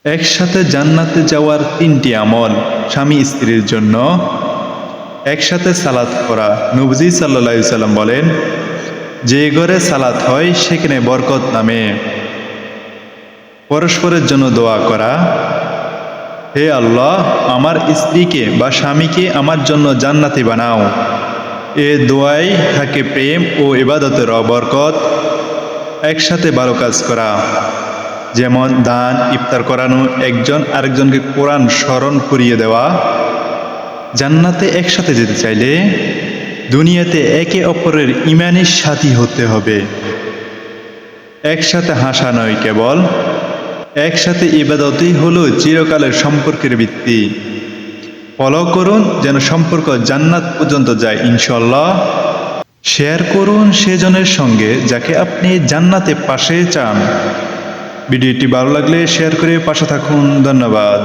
একসাথে জান্নাতে যাওয়ার 3টি আমল স্বামী স্ত্রীর জন্য। একসাথে সালাত করা। নবীজি সাল্লাল্লাহু আলাইহি সাল্লাম বলেন, যে ঘরে সালাত হয় সেখানে বরকত নামে। পরস্পরের জন্য দোয়া করা। হে আল্লাহ, আমার স্ত্রীকে বা স্বামীকে আমার জন্য জান্নাতি বানাও। এ দোয়ায় থাকে প্রেম ও ইবাদতের বরকত। একসাথে ভালো কাজ করা, যেমন দান, ইফতার করানো, একজন আরেকজনকে কোরআন স্মরণ করিয়ে দেওয়া। জান্নাতে একসাথে যেতে চাইলে দুনিয়াতে একে অপরের ঈমানের সাথী হতে হবে। একসাথে হাসা নয় কেবল, একসাথে ইবাদতই হলো চিরকালের সম্পর্কের ভিত্তি। ফলো করুন যেন সম্পর্ক জান্নাত পর্যন্ত যায় ইনশাআল্লাহ। শেয়ার করুন সেজনের সঙ্গে যাকে আপনি জান্নাতে পাশে চান। ভিডিওটি ভালো লাগলে শেয়ার করে পাশে থাকুন। ধন্যবাদ।